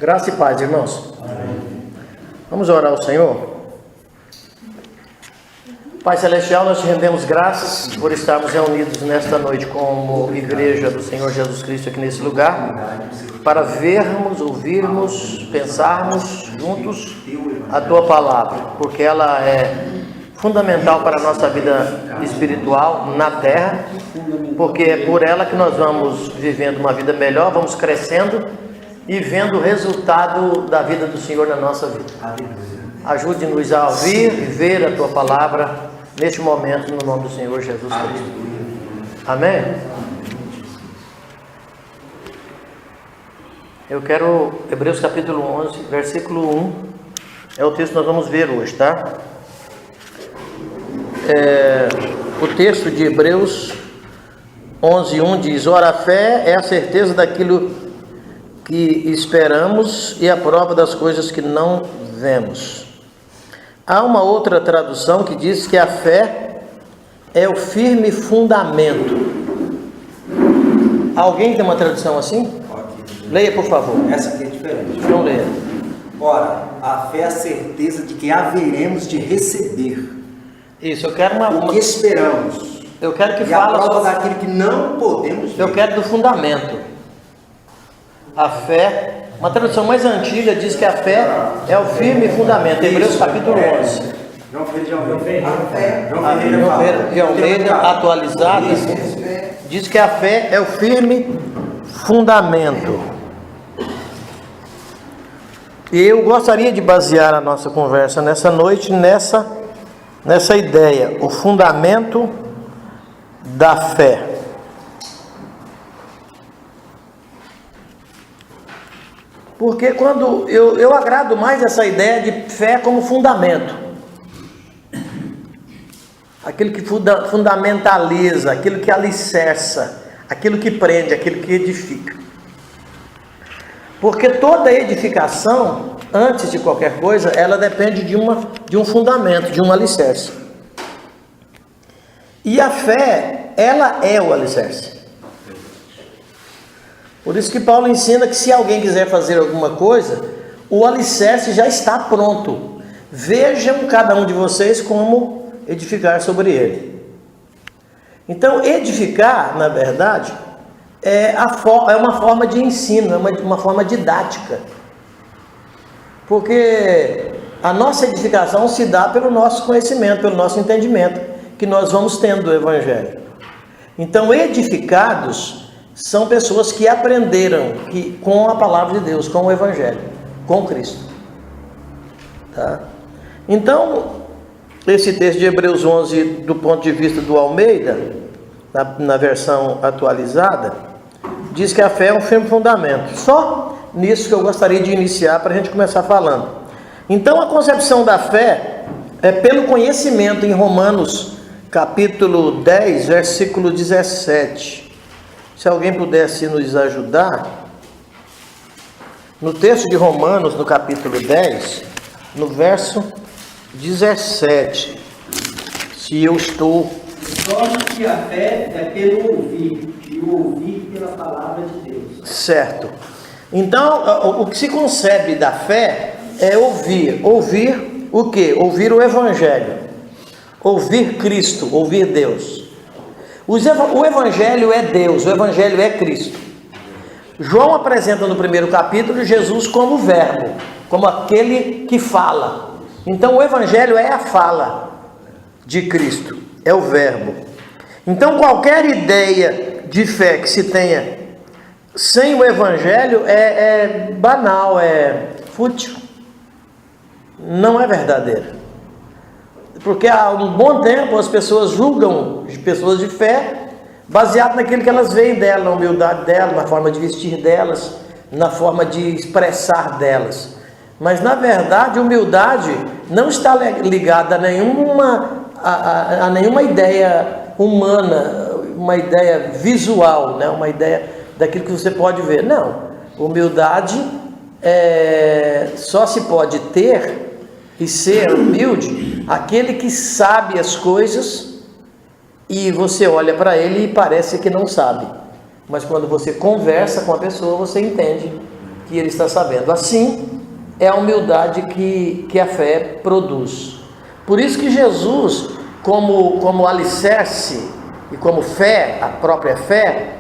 Graça e paz, irmãos. Amém. Vamos orar ao Senhor. Pai Celestial, nós te rendemos graças por estarmos reunidos nesta noite como Igreja do Senhor Jesus Cristo aqui nesse lugar, para vermos, ouvirmos, pensarmos juntos a Tua Palavra, porque ela é fundamental para a nossa vida espiritual na terra, porque é por ela que nós vamos vivendo uma vida melhor, vamos crescendo e vendo o resultado da vida do Senhor na nossa vida. Ajude-nos a ouvir e ver a Tua Palavra neste momento, no nome do Senhor Jesus Cristo. Amém? Eu quero, Hebreus capítulo 11, versículo 1, é o texto que nós vamos ver hoje, tá? O texto de Hebreus 11:1 diz: ora, a fé é a certeza daquilo que esperamos e a prova das coisas que não vemos. Há uma outra tradução que diz que a fé é o firme fundamento. Alguém tem uma tradução assim? Leia, por favor. Essa aqui é diferente. Então leia. Ora, a fé é a certeza de que haveremos de receber. Isso, eu quero o que esperamos. Eu quero que e fale a prova sobre daquilo que não podemos ver. Eu quero do fundamento. A fé, uma tradução mais antiga diz que a fé é o firme fundamento. Hebreus capítulo 11. João Ferreira de Almeida, atualizado, diz que a fé é o firme fundamento. E eu gostaria de basear a nossa conversa nessa noite nessa ideia, o fundamento da fé. Porque quando eu agrado mais essa ideia de fé como fundamento, aquilo que fundamentaliza, aquilo que alicerça, aquilo que prende, aquilo que edifica. Porque toda edificação, antes de qualquer coisa, ela depende de um fundamento, de um alicerce. E a fé, ela é o alicerce. Por isso que Paulo ensina que se alguém quiser fazer alguma coisa, o alicerce já está pronto. Vejam cada um de vocês como edificar sobre ele. Então, edificar, na verdade, é uma forma de ensino, é uma forma didática. Porque a nossa edificação se dá pelo nosso conhecimento, pelo nosso entendimento, que nós vamos tendo do Evangelho. Então, edificados são pessoas que aprenderam com a palavra de Deus, com o Evangelho, com Cristo. Tá? Então, esse texto de Hebreus 11, do ponto de vista do Almeida, na versão atualizada, diz que a fé é um firme fundamento. Só nisso que eu gostaria de iniciar para a gente começar falando. Então, a concepção da fé é pelo conhecimento em Romanos capítulo 10, versículo 17. Se alguém pudesse nos ajudar, no texto de Romanos, no capítulo 10, no verso 17, se eu estou... Note que a fé é pelo ouvir, e o ouvir pela palavra de Deus. Certo. Então, o que se concebe da fé é ouvir. Ouvir o quê? Ouvir o Evangelho. Ouvir Cristo, ouvir Deus. O Evangelho é Deus, o Evangelho é Cristo. João apresenta no primeiro capítulo Jesus como verbo, como aquele que fala. Então o Evangelho é a fala de Cristo, é o verbo. Então qualquer ideia de fé que se tenha sem o Evangelho é banal, é fútil, não é verdadeira. Porque há um bom tempo as pessoas julgam pessoas de fé baseado naquilo que elas veem dela, na humildade dela, na forma de vestir delas, na forma de expressar delas. Mas na verdade, humildade não está ligada a nenhuma ideia humana, uma ideia visual, né? Uma ideia daquilo que você pode ver. Não, humildade só se pode ter e ser humilde aquele que sabe as coisas e você olha para ele e parece que não sabe, mas quando você conversa com a pessoa você entende que ele está sabendo. Assim é a humildade que a fé produz. Por isso que Jesus, como alicerce e como fé, a própria fé,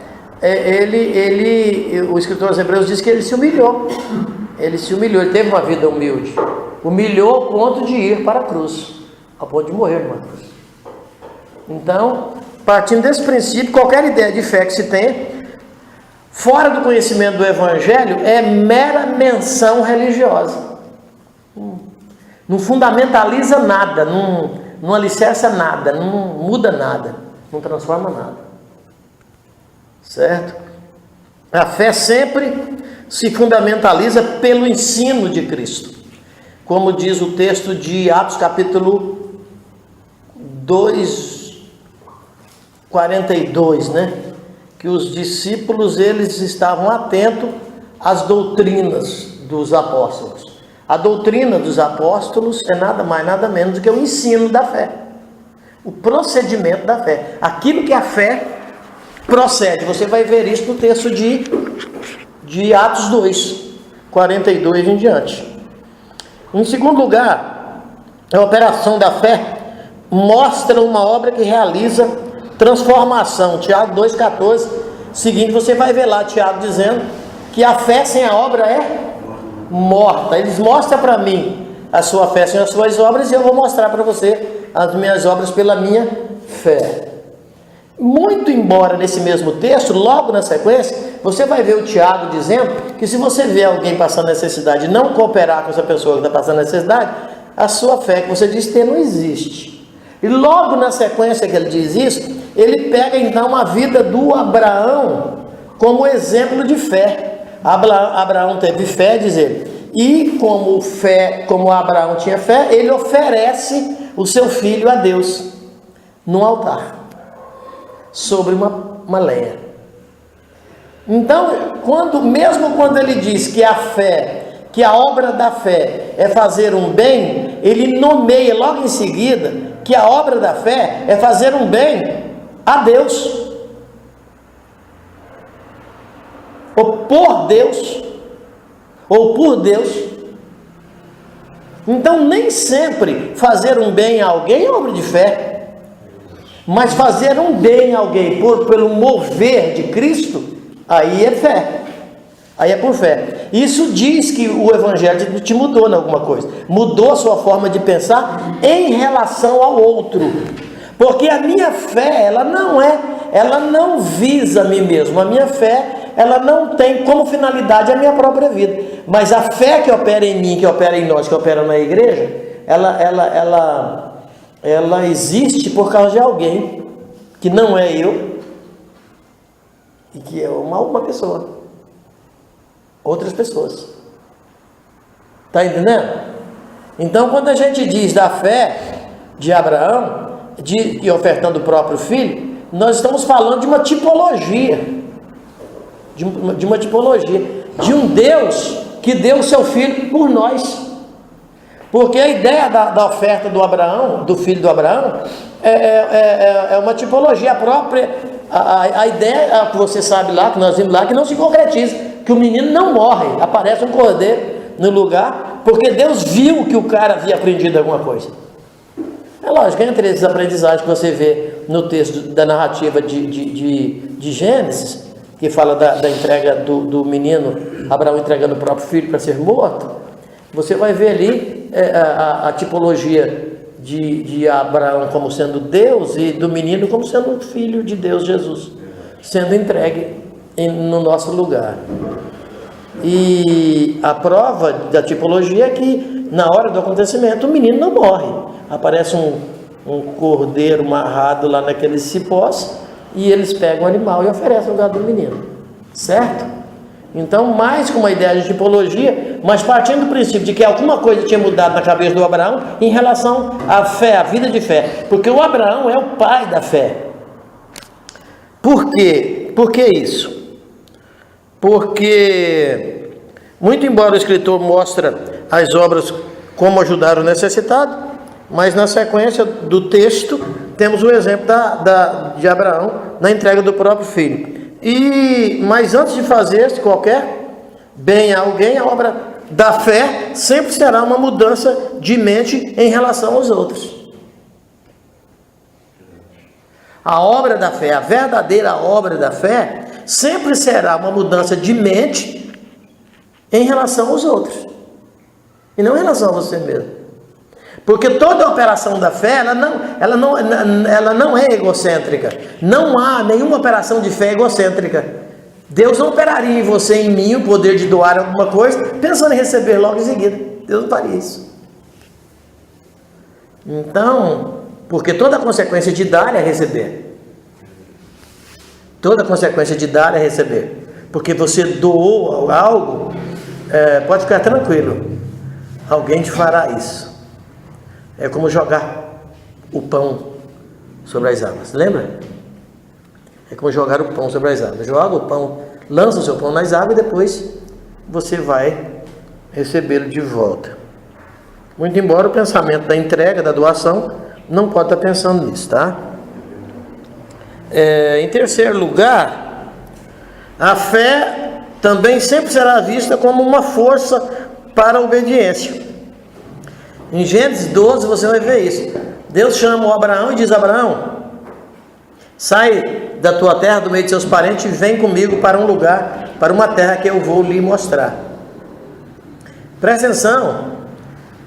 o escritor aos Hebreus diz que ele se humilhou. Ele se humilhou, ele teve uma vida humilde. Humilhou ao ponto de ir para a cruz, ao ponto de morrer numa cruz. Então, partindo desse princípio, qualquer ideia de fé que se tenha, fora do conhecimento do Evangelho, é mera menção religiosa. Não fundamentaliza nada, não alicerça nada, não muda nada, não transforma nada. Certo? A fé sempre se fundamentaliza pelo ensino de Cristo. Como diz o texto de Atos capítulo 2, 42, né? Que os discípulos, eles estavam atentos às doutrinas dos apóstolos. A doutrina dos apóstolos é nada mais, nada menos do que o ensino da fé. O procedimento da fé. Aquilo que a fé procede. Você vai ver isso no texto de Atos 2, 42 em diante. Em segundo lugar, a operação da fé mostra uma obra que realiza transformação. Tiago 2,14, seguinte, você vai ver lá Tiago dizendo que a fé sem a obra é morta. Eles mostram para mim a sua fé sem as suas obras, e eu vou mostrar para você as minhas obras pela minha fé. Muito embora nesse mesmo texto, logo na sequência, você vai ver o Tiago dizendo que se você vê alguém passando necessidade e não cooperar com essa pessoa que está passando necessidade, a sua fé que você diz ter não existe. E logo na sequência que ele diz isso, ele pega então a vida do Abraão como exemplo de fé. Abraão teve fé, diz ele, e como Abraão tinha fé, ele oferece o seu filho a Deus no altar, sobre uma lenha. Então, mesmo quando ele diz que a fé, que a obra da fé é fazer um bem, ele nomeia logo em seguida que a obra da fé é fazer um bem a Deus, ou por Deus, ou por Deus. Então, nem sempre fazer um bem a alguém é obra de fé, mas fazer um bem a alguém pelo mover de Cristo, aí é fé, aí é por fé. Isso diz que o Evangelho te mudou em alguma coisa, mudou a sua forma de pensar em relação ao outro, porque a minha fé, ela não visa a mim mesmo, a minha fé, ela não tem como finalidade a minha própria vida, mas a fé que opera em mim, que opera em nós, que opera na igreja, ela existe por causa de alguém que não é eu e que é uma pessoa, outras pessoas. Está entendendo? Então, quando a gente diz da fé de Abraão e ofertando o próprio filho, nós estamos falando de uma tipologia, de uma tipologia de um Deus que deu o seu filho por nós. Porque a ideia da oferta do filho do Abraão é uma tipologia própria. A ideia que você sabe lá, que nós vimos lá, que não se concretiza, que o menino não morre, aparece um cordeiro no lugar, porque Deus viu que o cara havia aprendido alguma coisa. É lógico, entre esses aprendizagens que você vê no texto da narrativa de Gênesis, que fala da entrega do menino, Abraão entregando o próprio filho para ser morto, você vai ver ali a tipologia de Abraão como sendo Deus e do menino como sendo o filho de Deus, Jesus, sendo entregue no nosso lugar. E a prova da tipologia é que na hora do acontecimento o menino não morre, aparece um cordeiro amarrado lá naqueles cipós e eles pegam o animal e oferecem no lugar do menino, certo? Então, mais com uma ideia de tipologia, mas partindo do princípio de que alguma coisa tinha mudado na cabeça do Abraão em relação à fé, à vida de fé, porque o Abraão é o pai da fé. Por quê? Por que isso? Porque, muito embora o escritor mostre as obras como ajudar o necessitado, mas na sequência do texto temos o exemplo de Abraão na entrega do próprio filho. Mas antes de fazer qualquer bem a alguém, a obra da fé sempre será uma mudança de mente em relação aos outros. A obra da fé, a verdadeira obra da fé, sempre será uma mudança de mente em relação aos outros, e não em relação a você mesmo. Porque toda a operação da fé, ela não é egocêntrica. Não há nenhuma operação de fé egocêntrica. Deus não operaria em você e em mim o poder de doar alguma coisa, pensando em receber logo em seguida. Deus não faria isso. Então, porque toda consequência de dar é receber. Toda consequência de dar é receber. Porque você doou algo, pode ficar tranquilo. Alguém te fará isso. É como jogar o pão sobre as águas. Lembra? É como jogar o pão sobre as águas. Joga o pão, lança o seu pão nas águas e depois você vai recebê-lo de volta. Muito embora o pensamento da entrega, da doação, não pode estar pensando nisso, tá? Em terceiro lugar, a fé também sempre será vista como uma força para a obediência. Em Gênesis 12 você vai ver isso. Deus chama o Abraão e diz: Abraão, sai da tua terra, do meio de seus parentes, e vem comigo para um lugar, para uma terra que eu vou lhe mostrar. Presta atenção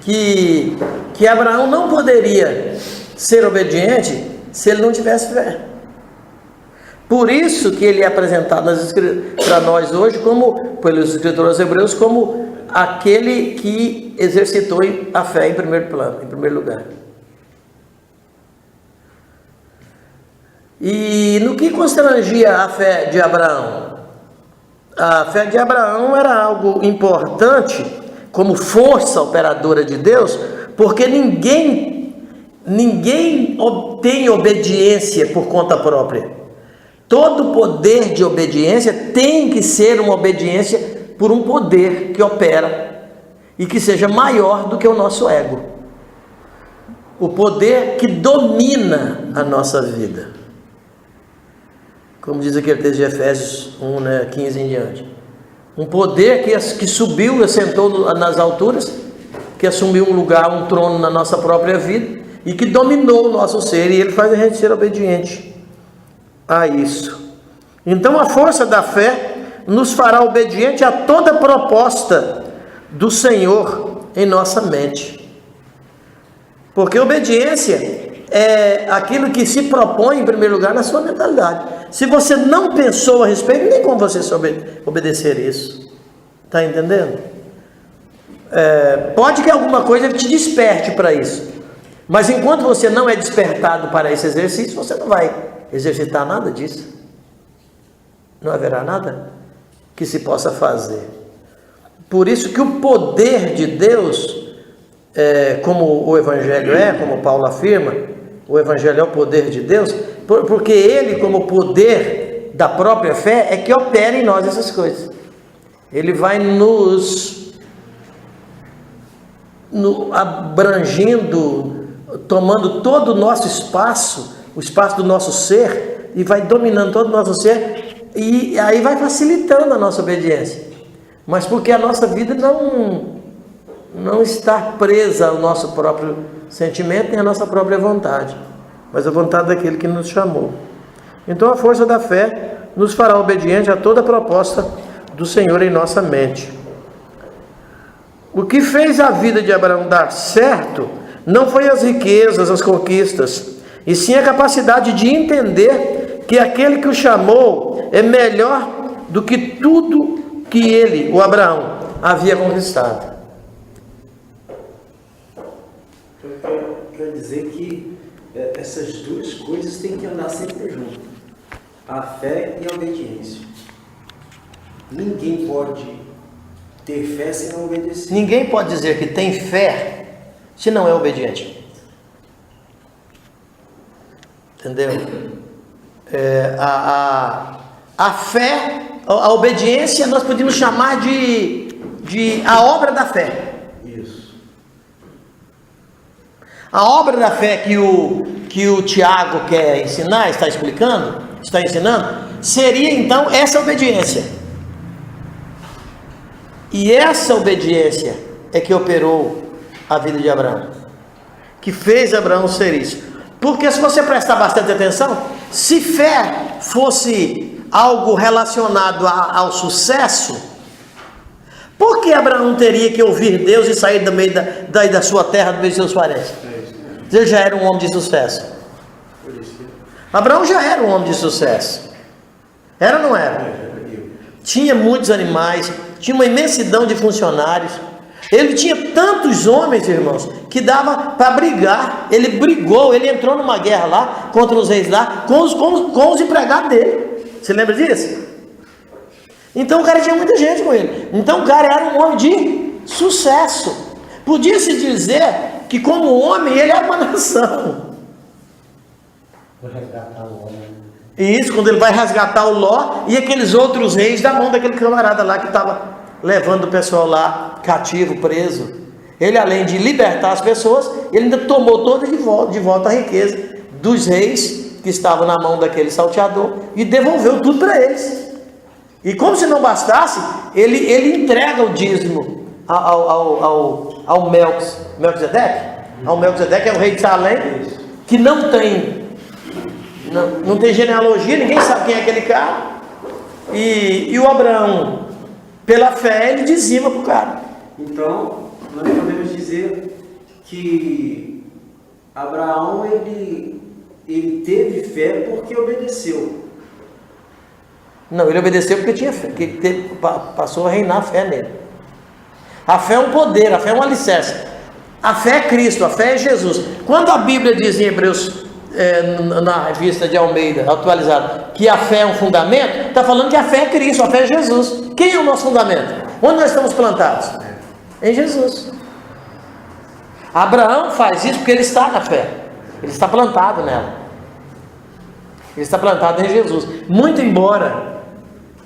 que Abraão não poderia ser obediente se ele não tivesse fé. Por isso que ele é apresentado para nós hoje, como pelos escritores hebreus, como aquele que exercitou a fé em primeiro lugar. E no que constrangia a fé de Abraão? A fé de Abraão era algo importante como força operadora de Deus, porque ninguém obtém obediência por conta própria. Todo poder de obediência tem que ser uma obediência por um poder que opera e que seja maior do que o nosso ego. O poder que domina a nossa vida. Como diz aquele texto de Efésios 1, 15 em diante. Um poder que subiu e assentou nas alturas, que assumiu um lugar, um trono na nossa própria vida e que dominou o nosso ser, e ele faz a gente ser obediente a isso. Então a força da fé nos fará obediente a toda proposta do Senhor em nossa mente. Porque obediência é aquilo que se propõe em primeiro lugar na sua mentalidade. Se você não pensou a respeito, nem como você obedecer isso. Está entendendo? Pode que alguma coisa te desperte para isso. Mas enquanto você não é despertado para esse exercício, você não vai exercitar nada disso. Não haverá nada que se possa fazer. Por isso que o poder de Deus, como o Evangelho como Paulo afirma, o Evangelho é o poder de Deus, porque ele, como poder da própria fé, é que opera em nós essas coisas. Ele vai nos abrangindo, tomando todo o nosso espaço, o espaço do nosso ser, e vai dominando todo o nosso ser, e aí vai facilitando a nossa obediência. Mas porque a nossa vida não está presa ao nosso próprio sentimento nem à nossa própria vontade, mas a vontade daquele que nos chamou. Então a força da fé nos fará obediente a toda proposta do Senhor em nossa mente. O que fez a vida de Abraão dar certo não foi as riquezas, as conquistas, e sim a capacidade de entender que aquele que o chamou é melhor do que tudo que ele, o Abraão, havia conquistado. Quer dizer que essas duas coisas têm que andar sempre junto. A fé e a obediência. Ninguém pode ter fé se não obedecer. Ninguém pode dizer que tem fé se não é obediente. Entendeu? A fé, a obediência, nós podemos chamar de a obra da fé. Isso. A obra da fé que o Tiago quer ensinar, está ensinando, seria então essa obediência. E essa obediência é que operou a vida de Abraão, que fez Abraão ser isso. Porque se você prestar bastante atenção, se fé fosse algo relacionado ao sucesso, por que Abraão teria que ouvir Deus e sair do meio da sua terra, do meio de seus parentes? Ele já era um homem de sucesso. Abraão já era um homem de sucesso. Era ou não era? Tinha muitos animais, tinha uma imensidão de funcionários. Ele tinha tantos homens, irmãos, que dava para brigar. Ele brigou, ele entrou numa guerra lá, contra os reis lá, com os empregados dele. Você lembra disso? Então o cara tinha muita gente com ele. Então o cara era um homem de sucesso. Podia-se dizer que como homem ele era uma nação. Vou resgatar o homem. E isso quando ele vai resgatar o Ló e aqueles outros reis da mão daquele camarada lá que estava levando o pessoal lá cativo, preso. Ele, além de libertar as pessoas, ele ainda tomou toda de volta a riqueza dos reis que estavam na mão daquele salteador e devolveu tudo para eles. E como se não bastasse, ele entrega o dízimo ao Melquisedeque. Ao Melquisedeque é o rei de Salém, que não tem genealogia, ninguém sabe quem é aquele cara. E o Abraão, pela fé, ele dizima para o cara. Então, nós podemos dizer que Abraão, ele teve fé porque obedeceu. Não, ele obedeceu porque tinha fé, passou a reinar a fé nele. A fé é um poder, a fé é um alicerce. A fé é Cristo, a fé é Jesus. Quando a Bíblia diz em Hebreus, na revista de Almeida, atualizada, que a fé é um fundamento, está falando que a fé é Cristo, a fé é Jesus. Quem é o nosso fundamento? Onde nós estamos plantados? Em Jesus. Abraão faz isso porque ele está na fé, ele está plantado nela, ele está plantado em Jesus. Muito embora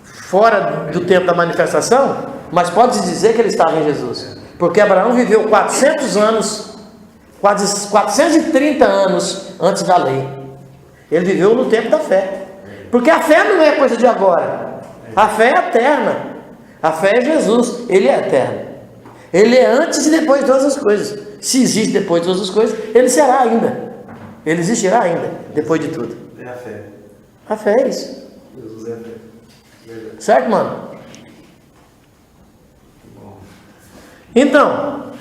fora do tempo da manifestação, mas pode-se dizer que ele estava em Jesus, porque Abraão viveu 400 anos, quase 430 anos antes da lei. Ele viveu no tempo da fé, porque a fé não é coisa de agora, a fé é eterna, a fé é Jesus, ele é eterno, ele é antes e depois de todas as coisas. Se existe depois de todas as coisas, ele será ainda, ele existirá ainda depois de tudo. É a fé. A fé é isso. Jesus é a fé. Verdade. Certo, mano? Então,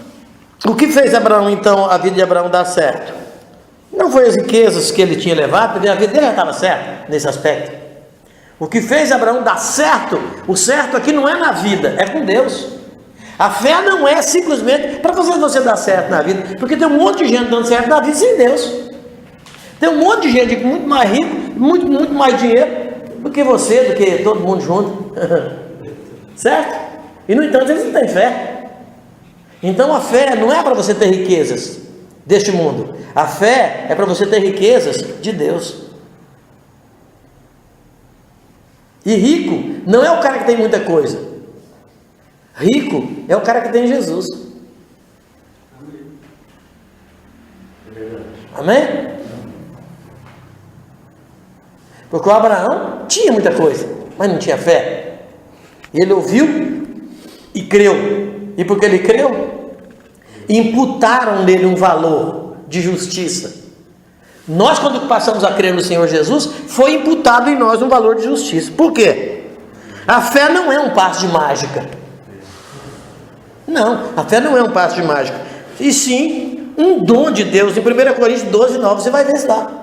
o que fez Abraão, então, a vida de Abraão dar certo? Não foi as riquezas que ele tinha levado, porque a vida dele já estava certa nesse aspecto. O que fez Abraão dar certo, o certo aqui não é na vida, é com Deus. A fé não é simplesmente para fazer você dar certo na vida, porque tem um monte de gente dando certo na vida sem Deus. Tem um monte de gente muito mais rico, muito mais dinheiro do que você, do que todo mundo junto. Certo? E no entanto eles não têm fé. Então a fé não é para você ter riquezas deste mundo. A fé é para você ter riquezas de Deus. E rico não é o cara que tem muita coisa. Rico é o cara que tem Jesus. Amém? Porque o Abraão tinha muita coisa, mas não tinha fé. Ele ouviu e creu. E porque ele creu, imputaram nele um valor de justiça. Nós, quando passamos a crer no Senhor Jesus, foi imputado em nós um valor de justiça. Por quê? A fé não é um passe de mágica. Não, a fé não é um passe de mágica. E sim, um dom de Deus. Em 1 Coríntios 12, 9, você vai ver isso lá.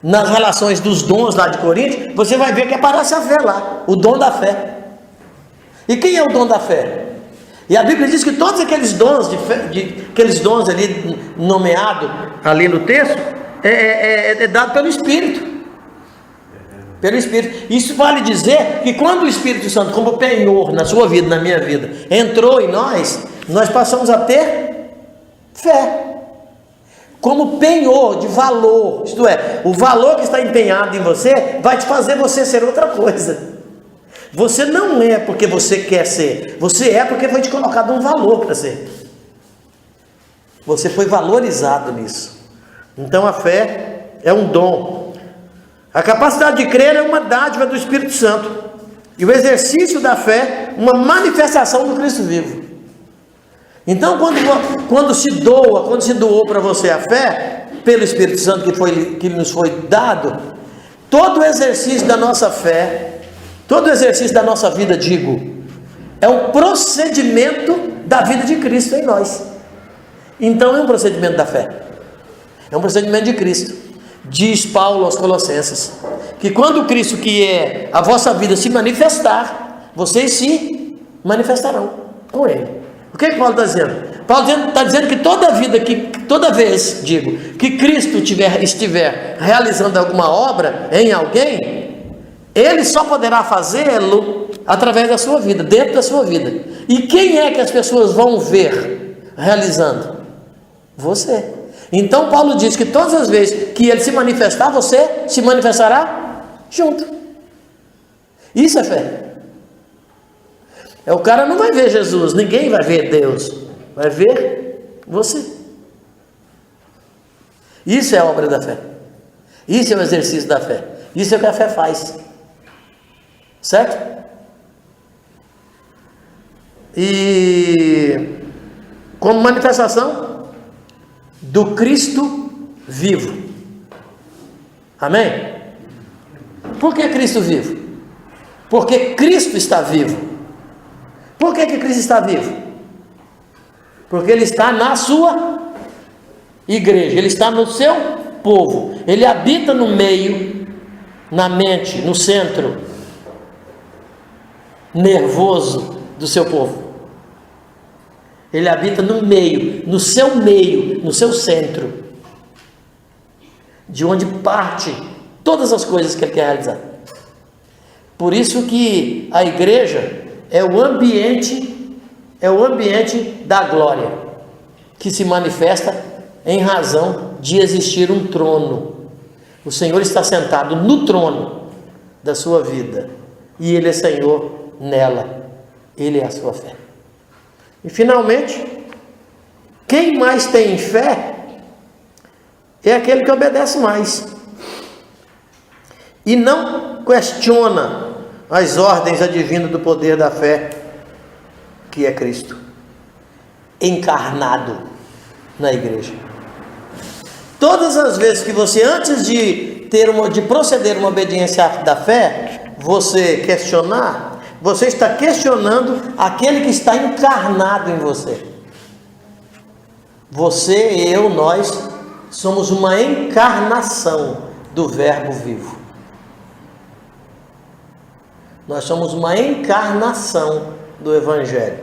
Nas relações dos dons lá de Coríntios, você vai ver que aparece a fé lá. O dom da fé. E quem é o dom da fé? E a Bíblia diz que todos aqueles dons, aqueles dons ali nomeados ali no texto, é dado pelo Espírito. Pelo Espírito. Isso vale dizer que quando o Espírito Santo, como penhor na sua vida, na minha vida, entrou em nós passamos a ter fé. Como penhor de valor, isto é, o valor que está empenhado em você vai te fazer você ser outra coisa. Você não é porque você quer ser, você é porque foi te colocado um valor para ser. Você foi valorizado nisso. Então a fé é um dom. A capacidade de crer é uma dádiva do Espírito Santo. E o exercício da fé, uma manifestação do Cristo vivo. Então, quando se doou para você a fé, pelo Espírito Santo que nos foi dado, todo o exercício da nossa fé, todo o exercício da nossa vida, é um procedimento da vida de Cristo em nós. Então é um procedimento da fé, é um procedimento de Cristo. Diz Paulo aos Colossenses, que quando Cristo, que é a vossa vida, se manifestar, vocês se manifestarão com Ele. O que Paulo está dizendo? Paulo está dizendo que toda vez que Cristo estiver realizando alguma obra em alguém, Ele só poderá fazê-lo através da sua vida, dentro da sua vida. E quem é que as pessoas vão ver realizando? Você. Então Paulo diz que todas as vezes que Ele se manifestar, você se manifestará junto. Isso é fé. O cara não vai ver Jesus, ninguém vai ver Deus, vai ver você. Isso é a obra da fé. Isso é o exercício da fé. Isso é o que a fé faz. Certo? E como manifestação do Cristo vivo. Amém? Por que Cristo vivo? Porque Cristo está vivo. Por que Cristo está vivo? Porque Ele está na sua igreja, Ele está no seu povo, Ele habita no meio, na mente, no centro nervoso do seu povo. Ele habita no meio, no seu centro, de onde parte todas as coisas que Ele quer realizar. Por isso que a igreja é o ambiente da glória, que se manifesta em razão de existir um trono. O Senhor está sentado no trono da sua vida, e Ele é Senhor nela, Ele é a sua fé. E finalmente, quem mais tem fé é aquele que obedece mais e não questiona as ordens advindas do poder da fé, que é Cristo encarnado na igreja. Todas as vezes que você, antes de proceder uma obediência da fé, você questionar, você está questionando aquele que está encarnado em você. Você, eu, nós somos uma encarnação do Verbo vivo. Nós somos uma encarnação do Evangelho.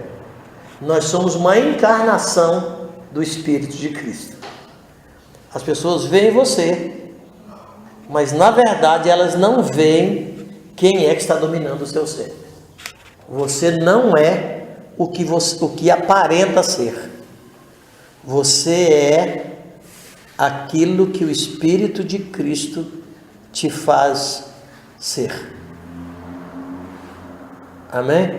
Nós somos uma encarnação do Espírito de Cristo. As pessoas veem você, mas na verdade elas não veem quem é que está dominando o seu ser. Você não é o que aparenta ser. Você é aquilo que o Espírito de Cristo te faz ser. Amém?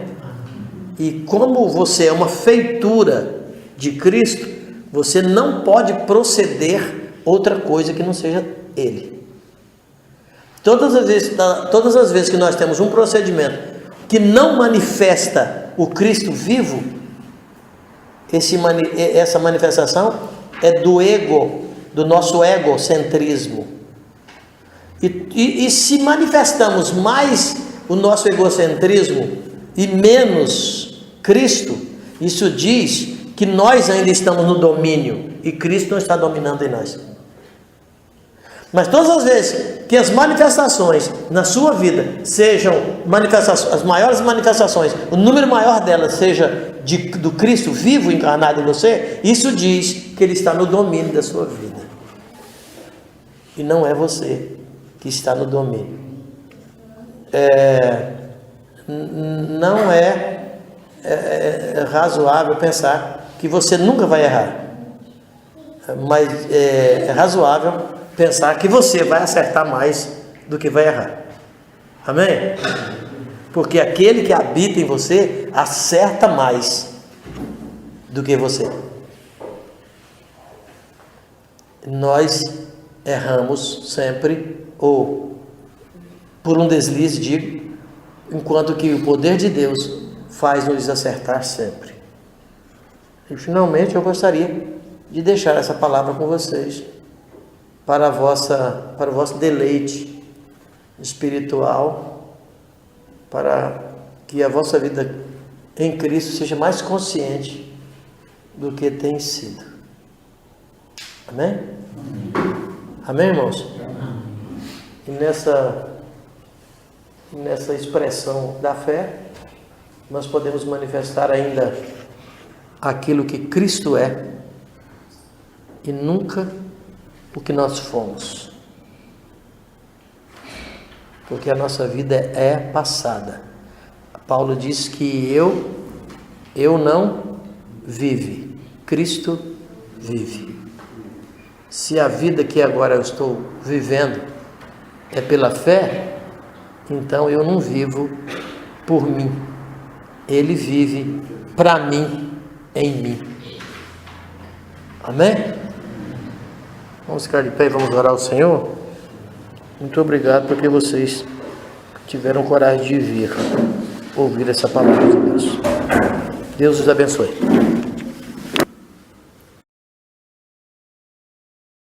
E como você é uma feitura de Cristo, você não pode proceder outra coisa que não seja Ele. Todas as vezes que nós temos um procedimento que não manifesta o Cristo vivo, essa manifestação é do ego, do nosso egocentrismo. E se manifestamos mais o nosso egocentrismo e menos Cristo, isso diz que nós ainda estamos no domínio e Cristo não está dominando em nós. Mas todas as vezes que as manifestações na sua vida sejam as maiores manifestações, o número maior delas seja do Cristo vivo encarnado em você, isso diz que Ele está no domínio da sua vida. E não é você que está no domínio. Não é razoável pensar que você nunca vai errar, mas é razoável pensar que você vai acertar mais do que vai errar. Amém? Porque aquele que habita em você acerta mais do que você. Nós erramos sempre, ou por um deslize, enquanto que o poder de Deus faz-nos acertar sempre. E finalmente eu gostaria de deixar essa palavra com vocês para o vosso deleite espiritual, para que a vossa vida em Cristo seja mais consciente do que tem sido. Amém? Amém, irmãos? E nessa expressão da fé, nós podemos manifestar ainda aquilo que Cristo é e nunca o que nós fomos. Porque a nossa vida é passada. Paulo diz que eu não vive, Cristo vive. Se a vida que agora eu estou vivendo é pela fé, então eu não vivo por mim. Ele vive para mim, em mim. Amém? Vamos ficar de pé e vamos orar ao Senhor. Muito obrigado porque vocês tiveram coragem de vir ouvir essa palavra de Deus. Deus os abençoe.